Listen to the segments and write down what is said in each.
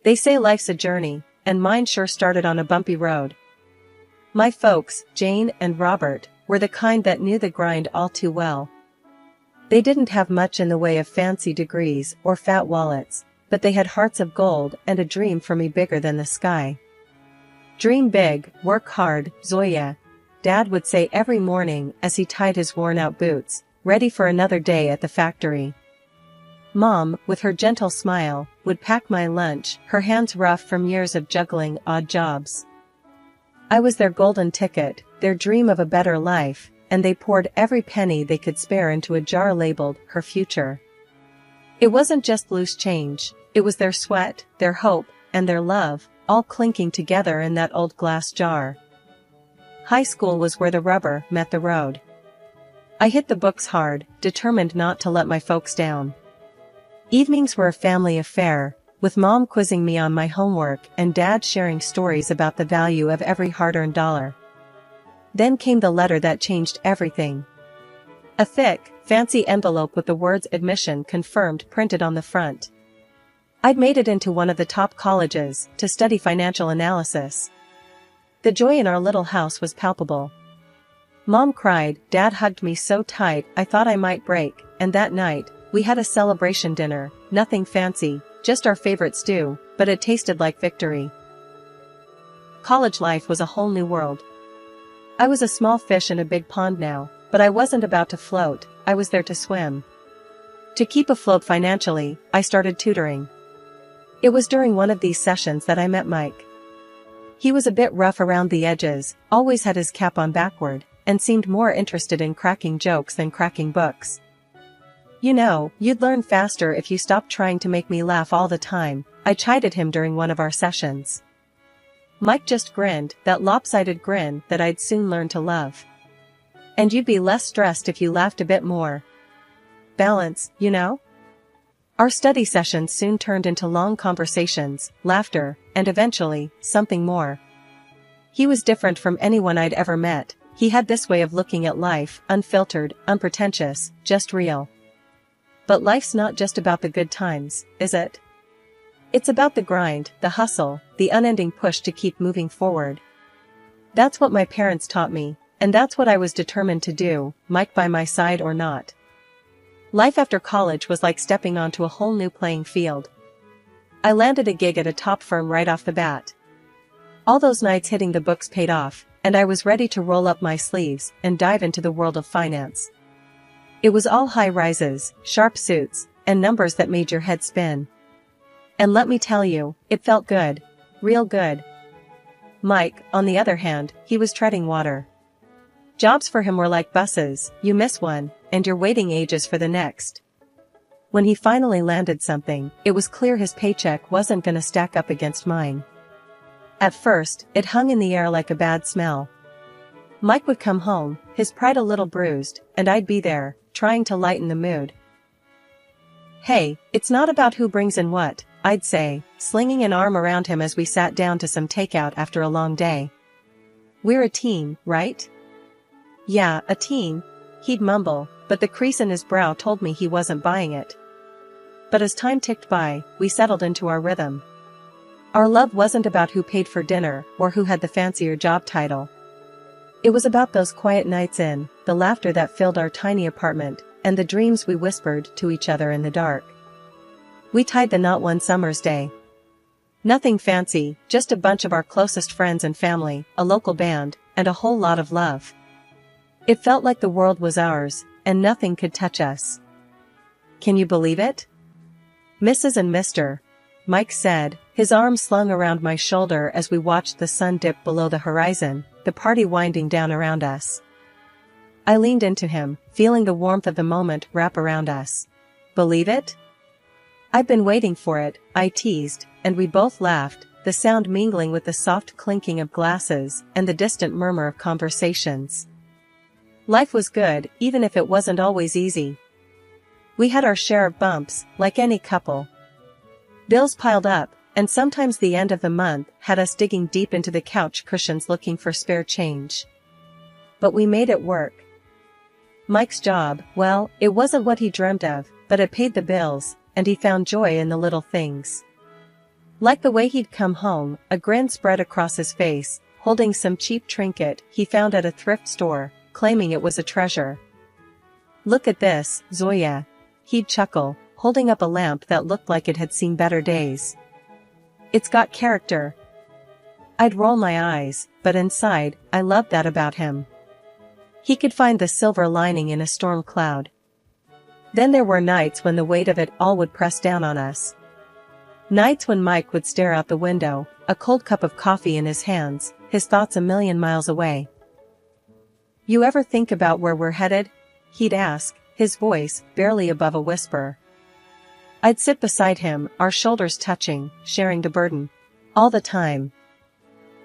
They say life's a journey, and mine sure started on a bumpy road. My folks, Jane and Robert, were the kind that knew the grind all too well. They didn't have much in the way of fancy degrees or fat wallets, but they had hearts of gold and a dream for me bigger than the sky. Dream big, work hard, Zoya, Dad would say every morning as he tied his worn-out boots, ready for another day at the factory. Mom, with her gentle smile, would pack my lunch, her hands rough from years of juggling odd jobs. I was their golden ticket, their dream of a better life, and they poured every penny they could spare into a jar labeled her future. It wasn't just loose change, it was their sweat, their hope, and their love, all clinking together in that old glass jar. High school was where the rubber met the road. I hit the books hard, determined not to let my folks down. Evenings were a family affair, with Mom quizzing me on my homework and Dad sharing stories about the value of every hard-earned dollar. Then came the letter that changed everything. A thick, fancy envelope with the words admission confirmed printed on the front. I'd made it into one of the top colleges to study financial analysis. The joy in our little house was palpable. Mom cried, Dad hugged me so tight I thought I might break, and that night, we had a celebration dinner, nothing fancy, just our favorite stew, but it tasted like victory. College life was a whole new world. I was a small fish in a big pond now, but I wasn't about to float, I was there to swim. To keep afloat financially, I started tutoring. It was during one of these sessions that I met Mike. He was a bit rough around the edges, always had his cap on backward, and seemed more interested in cracking jokes than cracking books. You know, you'd learn faster if you stopped trying to make me laugh all the time, I chided him during one of our sessions. Mike just grinned, that lopsided grin that I'd soon learn to love. And you'd be less stressed if you laughed a bit more. Balance, you know? Our study sessions soon turned into long conversations, laughter, and eventually, something more. He was different from anyone I'd ever met, he had this way of looking at life, unfiltered, unpretentious, just real. But life's not just about the good times, is it? It's about the grind, the hustle, the unending push to keep moving forward. That's what my parents taught me, and that's what I was determined to do, Mike by my side or not. Life after college was like stepping onto a whole new playing field. I landed a gig at a top firm right off the bat. All those nights hitting the books paid off, and I was ready to roll up my sleeves and dive into the world of finance. It was all high rises, sharp suits, and numbers that made your head spin. And let me tell you, it felt good. Real good. Mike, on the other hand, he was treading water. Jobs for him were like buses, you miss one, and you're waiting ages for the next. When he finally landed something, it was clear his paycheck wasn't gonna stack up against mine. At first, it hung in the air like a bad smell. Mike would come home, his pride a little bruised, and I'd be there, trying to lighten the mood. Hey, it's not about who brings in what, I'd say, slinging an arm around him as we sat down to some takeout after a long day. We're a team, right? Yeah, a team, he'd mumble, but the crease in his brow told me he wasn't buying it. But as time ticked by, we settled into our rhythm. Our love wasn't about who paid for dinner or who had the fancier job title. It was about those quiet nights in, the laughter that filled our tiny apartment, and the dreams we whispered to each other in the dark. We tied the knot one summer's day. Nothing fancy, just a bunch of our closest friends and family, a local band, and a whole lot of love. It felt like the world was ours, and nothing could touch us. Can you believe it? Mrs. and Mr. Mike said, his arm slung around my shoulder as we watched the sun dip below the horizon, the party winding down around us. I leaned into him, feeling the warmth of the moment wrap around us. Believe it? I've been waiting for it, I teased, and we both laughed, the sound mingling with the soft clinking of glasses and the distant murmur of conversations. Life was good, even if it wasn't always easy. We had our share of bumps, like any couple. Bills piled up, and sometimes the end of the month had us digging deep into the couch cushions looking for spare change. But we made it work. Mike's job, well, it wasn't what he dreamt of, but it paid the bills, and he found joy in the little things. Like the way he'd come home, a grin spread across his face, holding some cheap trinket he found at a thrift store, claiming it was a treasure. "Look at this, Zoya." He'd chuckle, holding up a lamp that looked like it had seen better days. "It's got character." I'd roll my eyes, but inside, I loved that about him. He could find the silver lining in a storm cloud. Then there were nights when the weight of it all would press down on us. Nights when Mike would stare out the window, a cold cup of coffee in his hands, his thoughts a million miles away. "You ever think about where we're headed?" he'd ask, his voice barely above a whisper. I'd sit beside him, our shoulders touching, sharing the burden. "All the time.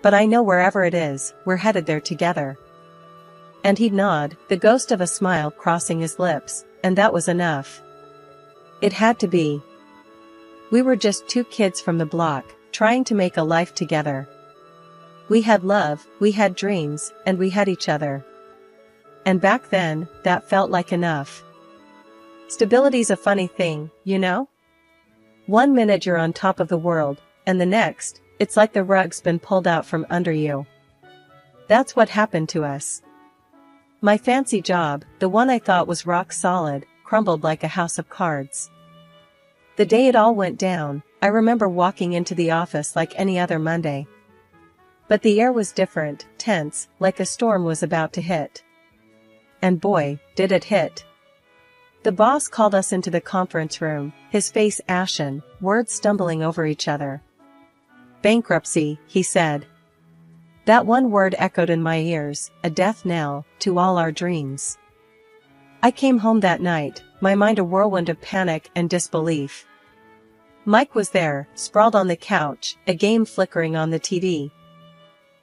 But I know wherever it is, we're headed there together." And he'd nod, the ghost of a smile crossing his lips, and that was enough. It had to be. We were just two kids from the block, trying to make a life together. We had love, we had dreams, and we had each other. And back then, that felt like enough. Stability's a funny thing, you know? One minute you're on top of the world, and the next, it's like the rug's been pulled out from under you. That's what happened to us. My fancy job, the one I thought was rock solid, crumbled like a house of cards. The day it all went down, I remember walking into the office like any other Monday. But the air was different, tense, like a storm was about to hit. And boy, did it hit. The boss called us into the conference room, his face ashen, words stumbling over each other. "Bankruptcy," he said. That one word echoed in my ears, a death knell to all our dreams. I came home that night, my mind a whirlwind of panic and disbelief. Mike was there, sprawled on the couch, a game flickering on the TV.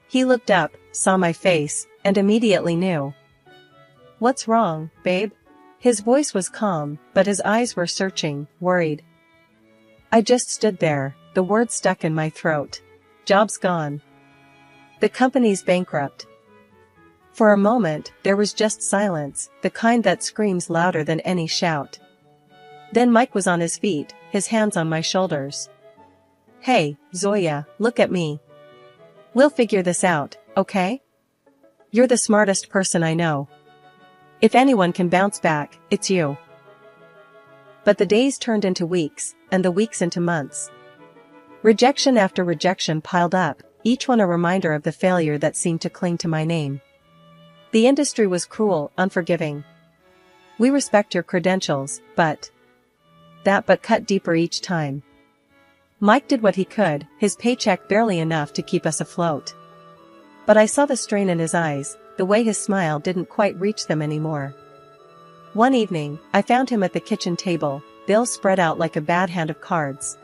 He looked up, saw my face, and immediately knew. "What's wrong, babe?" His voice was calm, but his eyes were searching, worried. I just stood there, the words stuck in my throat. "Job's gone. The company's bankrupt." For a moment, there was just silence, the kind that screams louder than any shout. Then Mike was on his feet, his hands on my shoulders. "Hey, Zoya, look at me. We'll figure this out, okay? You're the smartest person I know. If anyone can bounce back, it's you." But the days turned into weeks, and the weeks into months. Rejection after rejection piled up, each one a reminder of the failure that seemed to cling to my name. The industry was cruel, unforgiving. "We respect your credentials, but..." That but cut deeper each time. Mike did what he could, his paycheck barely enough to keep us afloat. But I saw the strain in his eyes, the way his smile didn't quite reach them anymore. One evening, I found him at the kitchen table, bills spread out like a bad hand of cards.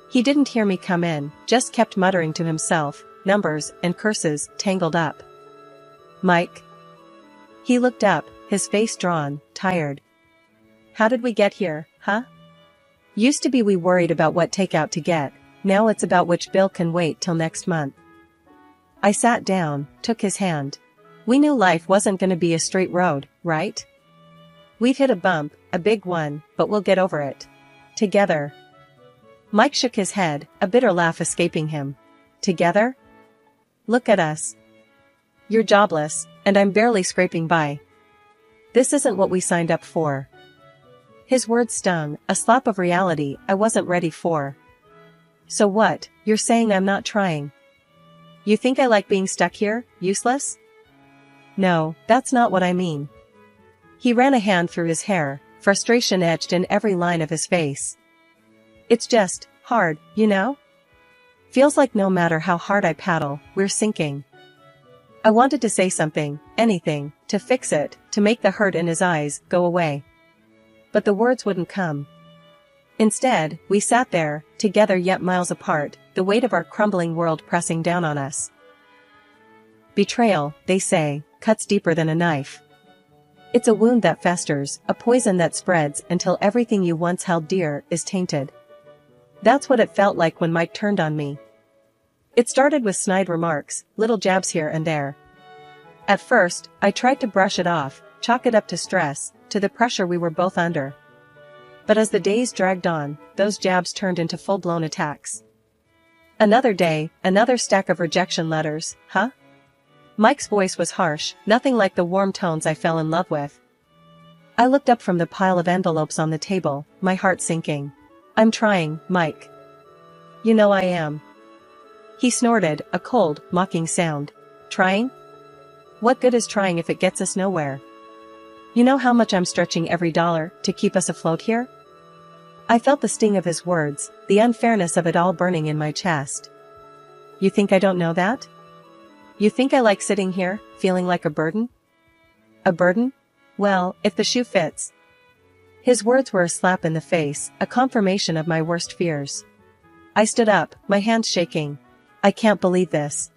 He didn't hear me come in, just kept muttering to himself, numbers and curses tangled up. "Mike?" He looked up, his face drawn, tired. "How did we get here, huh? Used to be we worried about what takeout to get, now it's about which bill can wait till next month." I sat down, took his hand. We knew life wasn't gonna be a straight road, right? We've hit a bump, a big one, but we'll get over it. Together. Mike shook his head, a bitter laugh escaping him. "Together? Look at us. You're jobless, and I'm barely scraping by. This isn't what we signed up for." His words stung, a slap of reality I wasn't ready for. "So what, you're saying I'm not trying? You think I like being stuck here, useless?" "No, that's not what I mean." He ran a hand through his hair, frustration etched in every line of his face. "It's just hard, you know? Feels like no matter how hard I paddle, we're sinking." I wanted to say something, anything, to fix it, to make the hurt in his eyes go away. But the words wouldn't come. Instead, we sat there, together yet miles apart, the weight of our crumbling world pressing down on us. Betrayal, they say, cuts deeper than a knife. It's a wound that festers, a poison that spreads until everything you once held dear is tainted. That's what it felt like when Mike turned on me. It started with snide remarks, little jabs here and there. At first, I tried to brush it off, chalk it up to stress, to the pressure we were both under. But as the days dragged on, those jabs turned into full-blown attacks. Another day, another stack of rejection letters, huh? Mike's voice was harsh, nothing like the warm tones I fell in love with. I looked up from the pile of envelopes on the table, my heart sinking. I'm trying, Mike. You know I am. He snorted, a cold, mocking sound. Trying? What good is trying if it gets us nowhere? You know how much I'm stretching every dollar to keep us afloat here? I felt the sting of his words, the unfairness of it all burning in my chest. You think I don't know that? You think I like sitting here, feeling like a burden? A burden? Well, if the shoe fits. His words were a slap in the face, a confirmation of my worst fears. I stood up, my hands shaking. I can't believe this.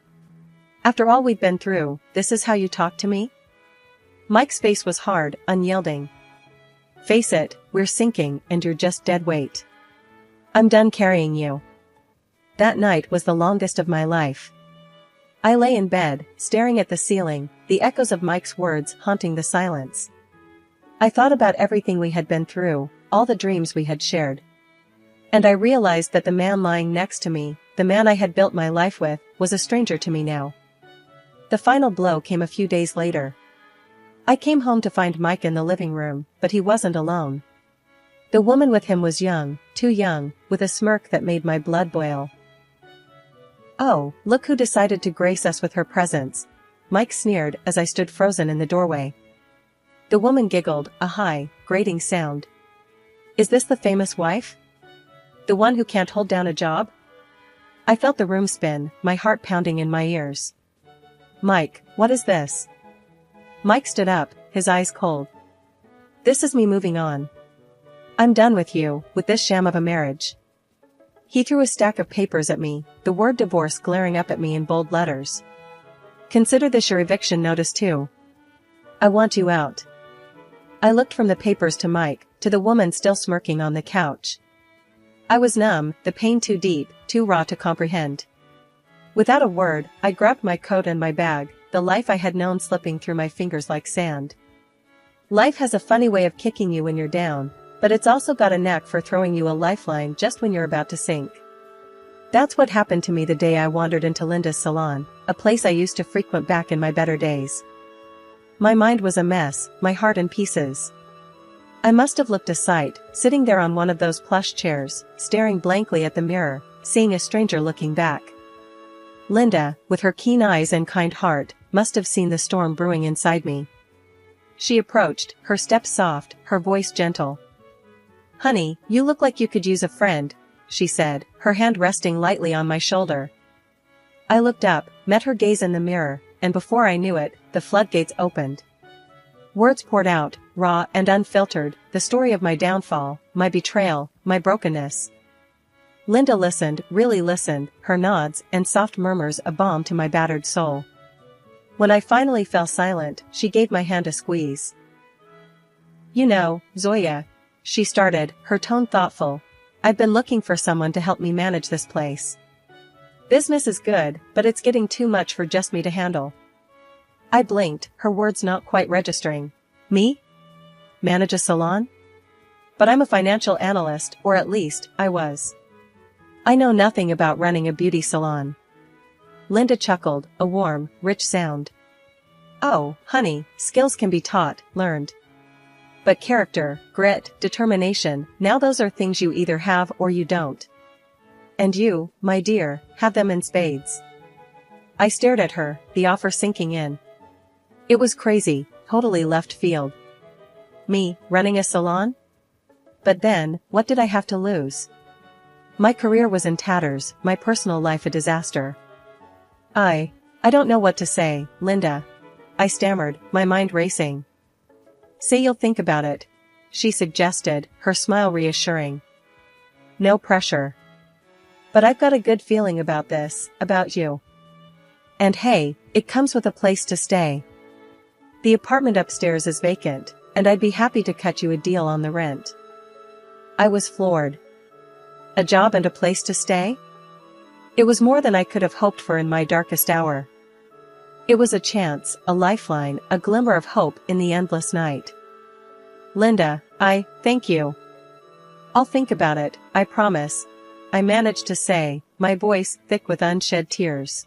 After all we've been through, this is how you talk to me? Mike's face was hard, unyielding. Face it, we're sinking and you're just dead weight. I'm done carrying you. That night was the longest of my life. I lay in bed, staring at the ceiling, the echoes of Mike's words haunting the silence. I thought about everything we had been through, all the dreams we had shared. And I realized that the man lying next to me, the man I had built my life with, was a stranger to me now. The final blow came a few days later. I came home to find Mike in the living room, but he wasn't alone. The woman with him was young, too young, with a smirk that made my blood boil. Oh, look who decided to grace us with her presence, Mike sneered as I stood frozen in the doorway. The woman giggled, a high, grating sound. Is this the famous wife? The one who can't hold down a job? I felt the room spin, my heart pounding in my ears. Mike, what is this? Mike stood up, his eyes cold. This is me moving on. I'm done with you, with this sham of a marriage. He threw a stack of papers at me, the word divorce glaring up at me in bold letters. Consider this your eviction notice too. I want you out. I looked from the papers to Mike, to the woman still smirking on the couch. I was numb, the pain too deep, too raw to comprehend. Without a word, I grabbed my coat and my bag, the life I had known slipping through my fingers like sand. Life has a funny way of kicking you when you're down, but it's also got a knack for throwing you a lifeline just when you're about to sink. That's what happened to me the day I wandered into Linda's salon, a place I used to frequent back in my better days. My mind was a mess, my heart in pieces. I must have looked a sight, sitting there on one of those plush chairs, staring blankly at the mirror, seeing a stranger looking back. Linda, with her keen eyes and kind heart, must have seen the storm brewing inside me. She approached, her step soft, her voice gentle. Honey, you look like you could use a friend, she said, her hand resting lightly on my shoulder. I looked up, met her gaze in the mirror, and before I knew it, the floodgates opened. Words poured out, raw and unfiltered, the story of my downfall, my betrayal, my brokenness. Linda listened, really listened, her nods and soft murmurs a balm to my battered soul. When I finally fell silent, she gave my hand a squeeze. You know, Zoya, she started, her tone thoughtful, I've been looking for someone to help me manage this place. Business is good, but it's getting too much for just me to handle. I blinked, her words not quite registering. Me? Manage a salon? But I'm a financial analyst, or at least, I was. I know nothing about running a beauty salon. Linda chuckled, a warm, rich sound. Oh, honey, skills can be taught, learned. But character, grit, determination, now those are things you either have or you don't. And you, my dear, have them in spades. I stared at her, the offer sinking in. It was crazy, totally left field. Me, running a salon? But then, what did I have to lose? My career was in tatters, my personal life a disaster. I don't know what to say, Linda. I stammered, my mind racing. Say you'll think about it, she suggested, her smile reassuring. No pressure. But I've got a good feeling about this, about you. And hey, it comes with a place to stay. The apartment upstairs is vacant, and I'd be happy to cut you a deal on the rent. I was floored. A job and a place to stay? It was more than I could have hoped for in my darkest hour. It was a chance, a lifeline, a glimmer of hope in the endless night. Linda, thank you. I'll think about it, I promise. I managed to say, my voice thick with unshed tears.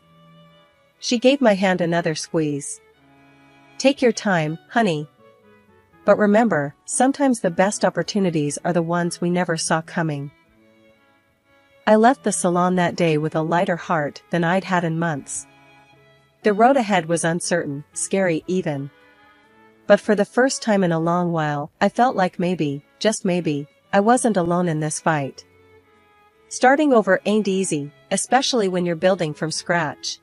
She gave my hand another squeeze. Take your time, honey. But remember, sometimes the best opportunities are the ones we never saw coming. I left the salon that day with a lighter heart than I'd had in months. The road ahead was uncertain, scary even. But for the first time in a long while, I felt like maybe, just maybe, I wasn't alone in this fight. Starting over ain't easy, especially when you're building from scratch.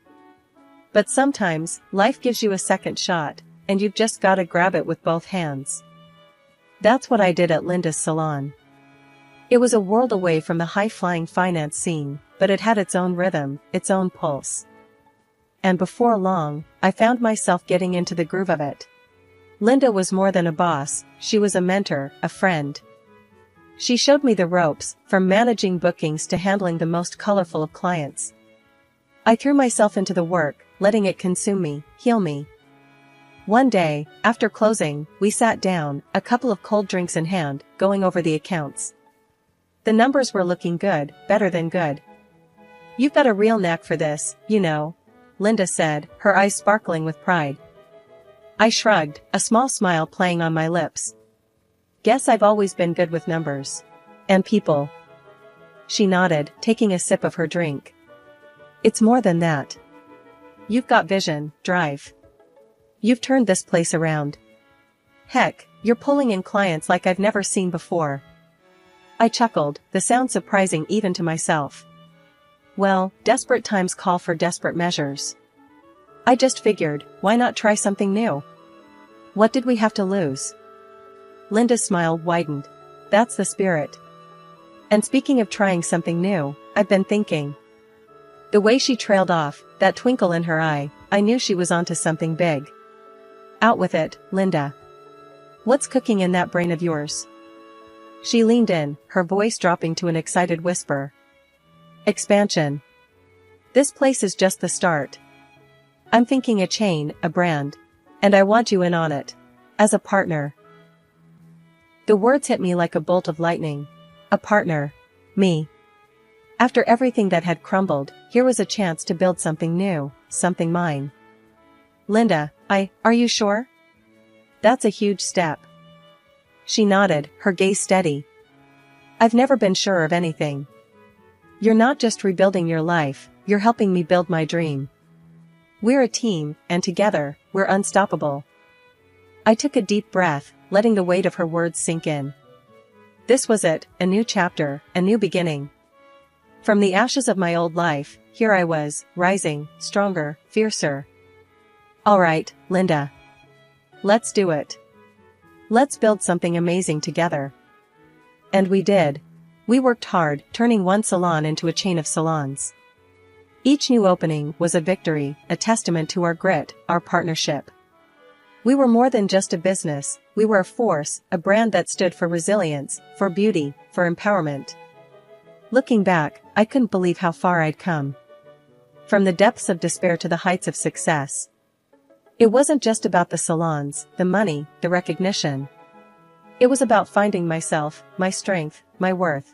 But sometimes, life gives you a second shot, and you've just gotta grab it with both hands. That's what I did at Linda's salon. It was a world away from the high-flying finance scene, but it had its own rhythm, its own pulse. And before long, I found myself getting into the groove of it. Linda was more than a boss, she was a mentor, a friend. She showed me the ropes, from managing bookings to handling the most colorful of clients. I threw myself into the work, letting it consume me, heal me. One day, after closing, we sat down, a couple of cold drinks in hand, going over the accounts. The numbers were looking good, better than good. You've got a real knack for this, you know, Linda said, her eyes sparkling with pride. I shrugged, a small smile playing on my lips. Guess I've always been good with numbers. And people. She nodded, taking a sip of her drink. It's more than that. You've got vision, drive. You've turned this place around. Heck, you're pulling in clients like I've never seen before. I chuckled, the sound surprising even to myself. Well, desperate times call for desperate measures. I just figured, why not try something new? What did we have to lose? Linda's smile widened. That's the spirit. And speaking of trying something new, I've been thinking. The way she trailed off, that twinkle in her eye, I knew she was onto something big. Out with it, Linda. What's cooking in that brain of yours? She leaned in, her voice dropping to an excited whisper. Expansion. This place is just the start. I'm thinking a chain, a brand. And I want you in on it. As a partner. The words hit me like a bolt of lightning. A partner. Me. After everything that had crumbled, here was a chance to build something new, something mine. Linda, are you sure? That's a huge step. She nodded, her gaze steady. I've never been sure of anything. You're not just rebuilding your life, you're helping me build my dream. We're a team, and together, we're unstoppable. I took a deep breath, letting the weight of her words sink in. This was it, a new chapter, a new beginning. From the ashes of my old life, here I was, rising, stronger, fiercer. All right, Linda. Let's do it. Let's build something amazing together. And we did. We worked hard, turning one salon into a chain of salons. Each new opening was a victory, a testament to our grit, our partnership. We were more than just a business, we were a force, a brand that stood for resilience, for beauty, for empowerment. Looking back, I couldn't believe how far I'd come. From the depths of despair to the heights of success. It wasn't just about the salons, the money, the recognition. It was about finding myself, my strength, my worth.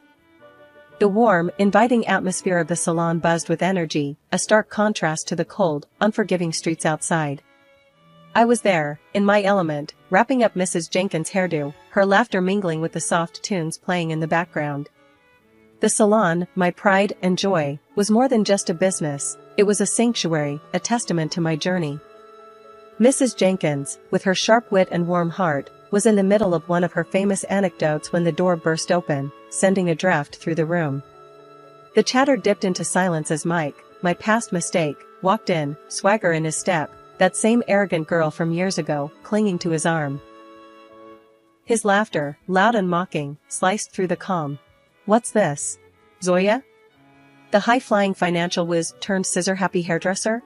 The warm, inviting atmosphere of the salon buzzed with energy, a stark contrast to the cold, unforgiving streets outside. I was there, in my element, wrapping up Mrs. Jenkins' hairdo, her laughter mingling with the soft tunes playing in the background. The salon, my pride and joy, was more than just a business, it was a sanctuary, a testament to my journey. Mrs. Jenkins, with her sharp wit and warm heart, was in the middle of one of her famous anecdotes when the door burst open, sending a draft through the room. The chatter dipped into silence as Mike, my past mistake, walked in, swagger in his step, that same arrogant girl from years ago, clinging to his arm. His laughter, loud and mocking, sliced through the calm. What's this? Zoya? The high-flying financial whiz turned scissor-happy hairdresser?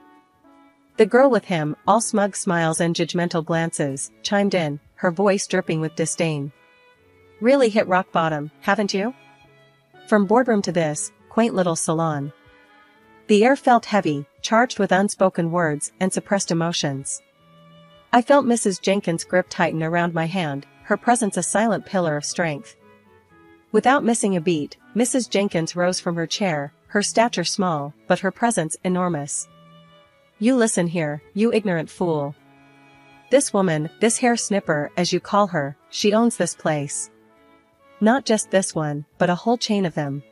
The girl with him, all smug smiles and judgmental glances, chimed in, her voice dripping with disdain. Really hit rock bottom, haven't you? From boardroom to this, quaint little salon. The air felt heavy, charged with unspoken words and suppressed emotions. I felt Mrs. Jenkins' grip tighten around my hand, her presence a silent pillar of strength. Without missing a beat, Mrs. Jenkins rose from her chair, her stature small, but her presence enormous. "You listen here, you ignorant fool. This woman, this hair snipper as you call her, she owns this place. Not just this one, but a whole chain of them.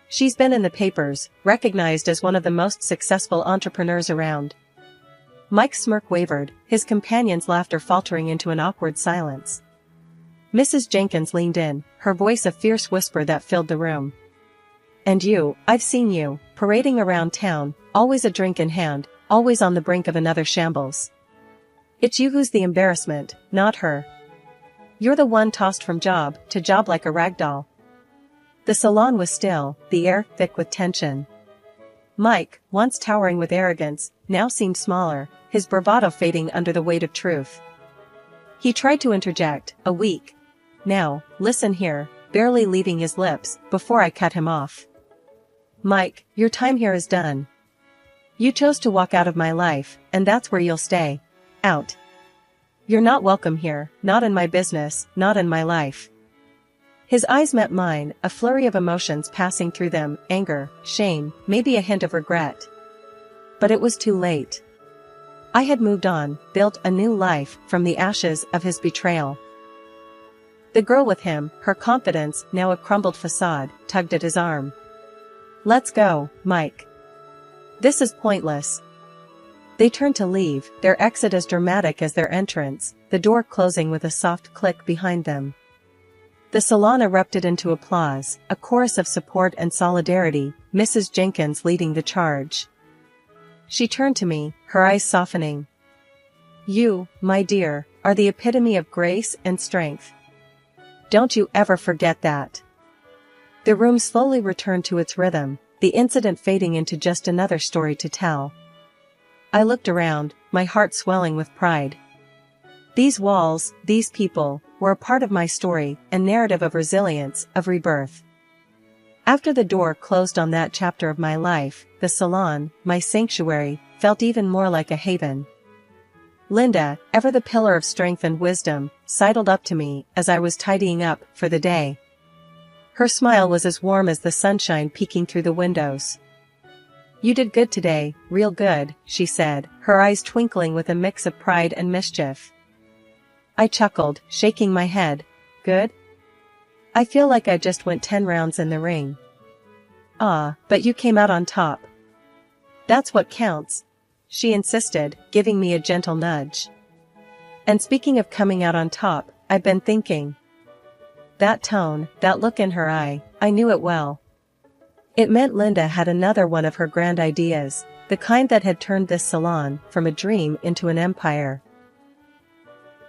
She's been in the papers, recognized as one of the most successful entrepreneurs around." Mike's smirk wavered, his companion's laughter faltering into an awkward silence. Mrs. Jenkins leaned in, her voice a fierce whisper that filled the room. "And you, I've seen you, parading around town, always a drink in hand, always on the brink of another shambles. It's you who's the embarrassment, not her. You're the one tossed from job to job like a rag doll." The salon was still, the air thick with tension. Mike, once towering with arrogance, now seemed smaller, his bravado fading under the weight of truth. He tried to interject, a weak, "Now, listen here," barely leaving his lips, before I cut him off. "Mike, your time here is done. You chose to walk out of my life, and that's where you'll stay. Out. You're not welcome here, not in my business, not in my life." His eyes met mine, a flurry of emotions passing through them, anger, shame, maybe a hint of regret. But it was too late. I had moved on, built a new life from the ashes of his betrayal. The girl with him, her confidence now a crumbled facade, tugged at his arm. "Let's go, Mike. This is pointless." They turned to leave, their exit as dramatic as their entrance, the door closing with a soft click behind them. The salon erupted into applause, a chorus of support and solidarity, Mrs. Jenkins leading the charge. She turned to me, her eyes softening. "You, my dear, are the epitome of grace and strength. Don't you ever forget that." The room slowly returned to its rhythm, the incident fading into just another story to tell. I looked around, my heart swelling with pride. These walls, these people, were a part of my story, a narrative of resilience, of rebirth. After the door closed on that chapter of my life, the salon, my sanctuary, felt even more like a haven. Linda, ever the pillar of strength and wisdom, sidled up to me as I was tidying up for the day. Her smile was as warm as the sunshine peeking through the windows. "You did good today, real good," she said, her eyes twinkling with a mix of pride and mischief. I chuckled, shaking my head. "Good? I feel like I just went 10 rounds in the ring." "Ah, but you came out on top. That's what counts," she insisted, giving me a gentle nudge. "And speaking of coming out on top, I've been thinking." That tone, that look in her eye, I knew it well. It meant Linda had another one of her grand ideas, the kind that had turned this salon from a dream into an empire.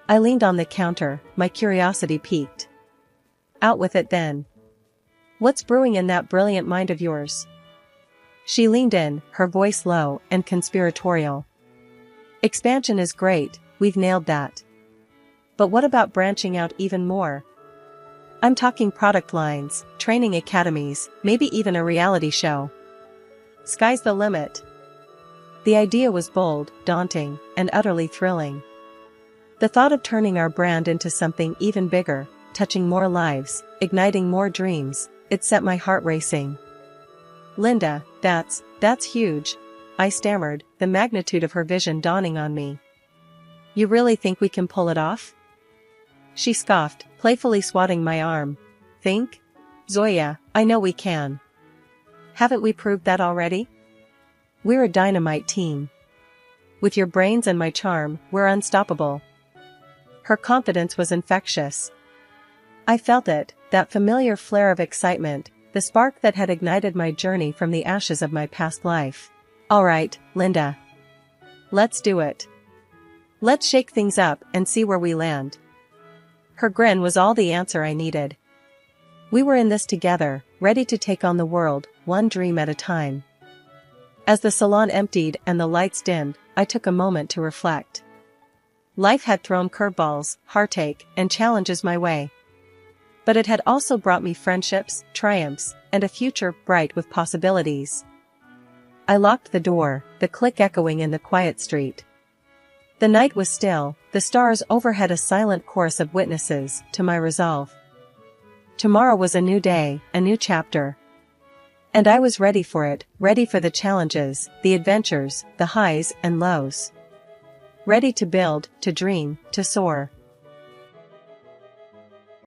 I leaned on the counter, my curiosity piqued. "Out with it then. What's brewing in that brilliant mind of yours?" She leaned in, her voice low and conspiratorial. "Expansion is great, we've nailed that. But what about branching out even more? I'm talking product lines, training academies, maybe even a reality show. Sky's the limit." The idea was bold, daunting, and utterly thrilling. The thought of turning our brand into something even bigger, touching more lives, igniting more dreams, it set my heart racing. "Linda, that's huge," I stammered, the magnitude of her vision dawning on me. "You really think we can pull it off?" She scoffed, playfully swatting my arm. "Think? Zoya, I know we can. Haven't we proved that already? We're a dynamite team. With your brains and my charm, we're unstoppable." Her confidence was infectious. I felt it, that familiar flare of excitement, the spark that had ignited my journey from the ashes of my past life. "All right, Linda. Let's do it. Let's shake things up and see where we land." Her grin was all the answer I needed. We were in this together, ready to take on the world, one dream at a time. As the salon emptied and the lights dimmed, I took a moment to reflect. Life had thrown curveballs, heartache, and challenges my way. But it had also brought me friendships, triumphs, and a future bright with possibilities. I locked the door, the click echoing in the quiet street. The night was still, the stars overhead a silent chorus of witnesses to my resolve. Tomorrow was a new day, a new chapter. And I was ready for it, ready for the challenges, the adventures, the highs and lows. Ready to build, to dream, to soar.